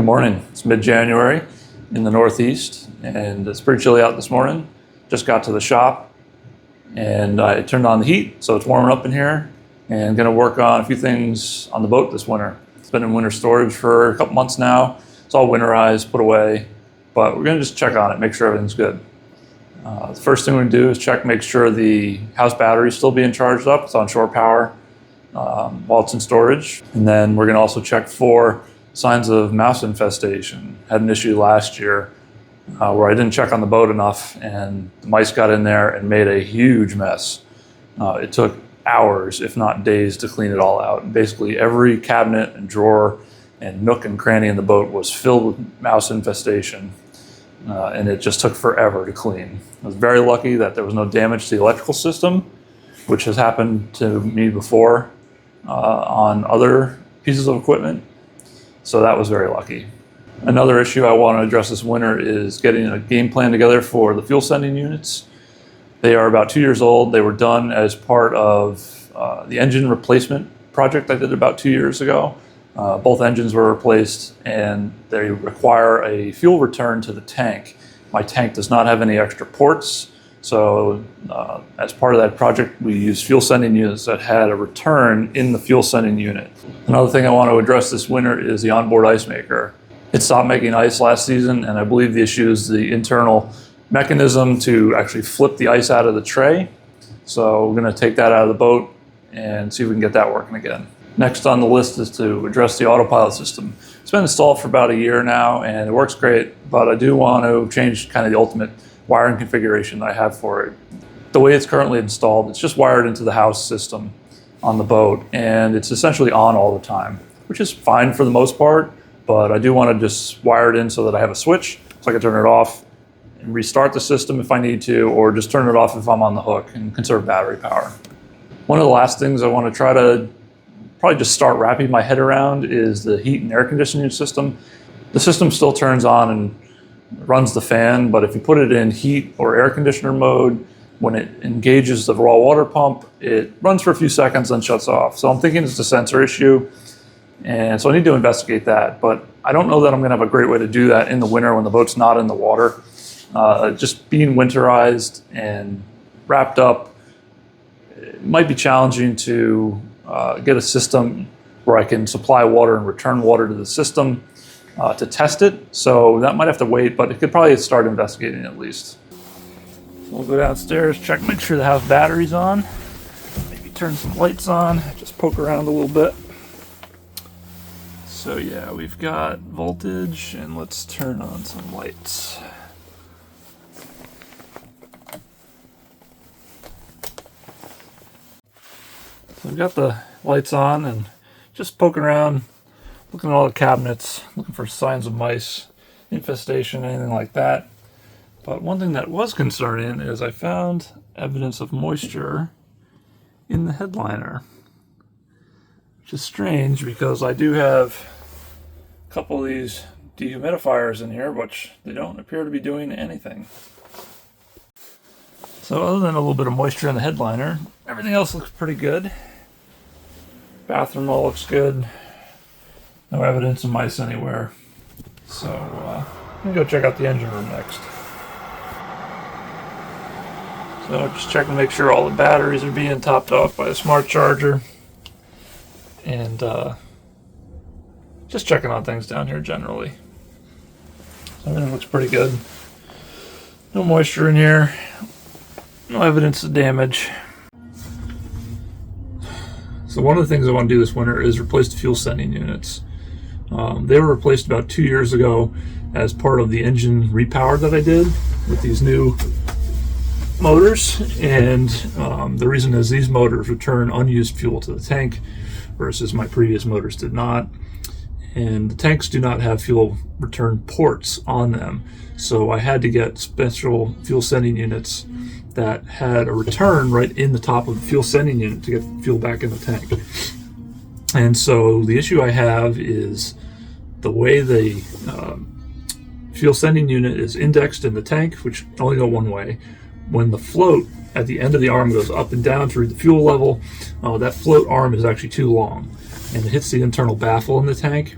Good morning. It's mid-January in the Northeast, and it's pretty chilly out this morning. Just got to the shop, and I turned on the heat, so it's warming up in here, and going to work on a few things on the boat this winter. It's been in winter storage for a couple months now. It's all winterized, put away, but we're going to just check on it, make sure everything's good. The first thing we're going to do is check, make sure the house battery is still being charged up. It's on shore power while it's in storage. And then we're going to also check for signs of mouse infestation. Had an issue last year where I didn't check on the boat enough, and the mice got in there and made a huge mess. It took hours, if not days, to clean it all out. Basically every cabinet and drawer and nook and cranny in the boat was filled with mouse infestation, and it just took forever to clean. I was very lucky that there was no damage to the electrical system, which has happened to me before on other pieces of equipment. So that was very lucky. Another issue I want to address this winter is getting a game plan together for the fuel sending units. They are about 2 years old. They were done as part of the engine replacement project I did about 2 years ago. Both engines were replaced, and they require a fuel return to the tank. My tank does not have any extra ports, so as part of that project, we used fuel sending units that had a return in the fuel sending unit. Another thing I want to address this winter is the onboard ice maker. It stopped making ice last season, and I believe the issue is the internal mechanism to actually flip the ice out of the tray. So we're going to take that out of the boat and see if we can get that working again. Next on the list is to address the autopilot system. It's been installed for about a year now, and it works great, but I do want to change kind of the ultimate wiring configuration that I have for it. The way it's currently installed, it's just wired into the house system on the boat, and it's essentially on all the time, which is fine for the most part, but I do want to just wire it in so that I have a switch, so I can turn it off and restart the system if I need to, or just turn it off if I'm on the hook and conserve battery power. One of the last things I want to try to probably just start wrapping my head around is the heat and air conditioning system. The system still turns on and runs the fan, but if you put it in heat or air conditioner mode, when it engages the raw water pump, it runs for a few seconds and shuts off. So I'm thinking it's a sensor issue, and so I need to investigate that, but I don't know that I'm going to have a great way to do that in the winter when the boat's not in the water. Just being winterized and wrapped up, it might be challenging to get a system where I can supply water and return water to the system to test it. So that might have to wait, but it could probably start investigating at least. So we'll go downstairs, check, make sure the house battery's on. Maybe turn some lights on, just poke around a little bit. So yeah, we've got voltage, and let's turn on some lights. So we've got the lights on and just poking around, looking at all the cabinets, looking for signs of mice, infestation, anything like that. But one thing that was concerning is I found evidence of moisture in the headliner, which is strange because I do have a couple of these dehumidifiers in here, which they don't appear to be doing anything. So other than a little bit of moisture in the headliner, everything else looks pretty good. Bathroom all looks good. No evidence of mice anywhere. So I'm going to go check out the engine room next. So just checking to make sure all the batteries are being topped off by a smart charger. And just checking on things down here generally. So everything looks pretty good. No moisture in here. No evidence of damage. So one of the things I want to do this winter is replace the fuel sending units. They were replaced about 2 years ago as part of the engine repower that I did with these new motors. And the reason is these motors return unused fuel to the tank versus my previous motors did not. And the tanks do not have fuel return ports on them. So I had to get special fuel sending units that had a return right in the top of the fuel sending unit to get fuel back in the tank. And so the issue I have is the way the fuel sending unit is indexed in the tank, which can only go one way. When the float at the end of the arm goes up and down through the fuel level, that float arm is actually too long, and it hits the internal baffle in the tank.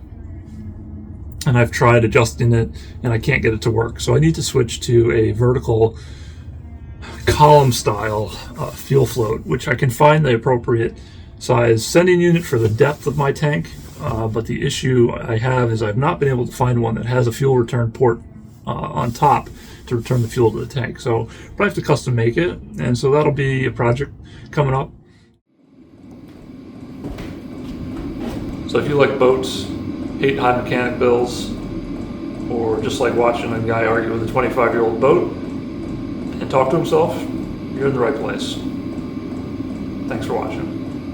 and I've tried adjusting it and I can't get it to work. So I need to switch to a vertical column style fuel float, which I can find the appropriate size sending unit for the depth of my tank. But the issue I have is I've not been able to find one that has a fuel return port on top to return the fuel to the tank. So probably have to custom make it, and so that'll be a project coming up. So if you like boats, hate high mechanic bills, or just like watching a guy argue with a 25-year-old boat and talk to himself, you're in the right place. Thanks for watching.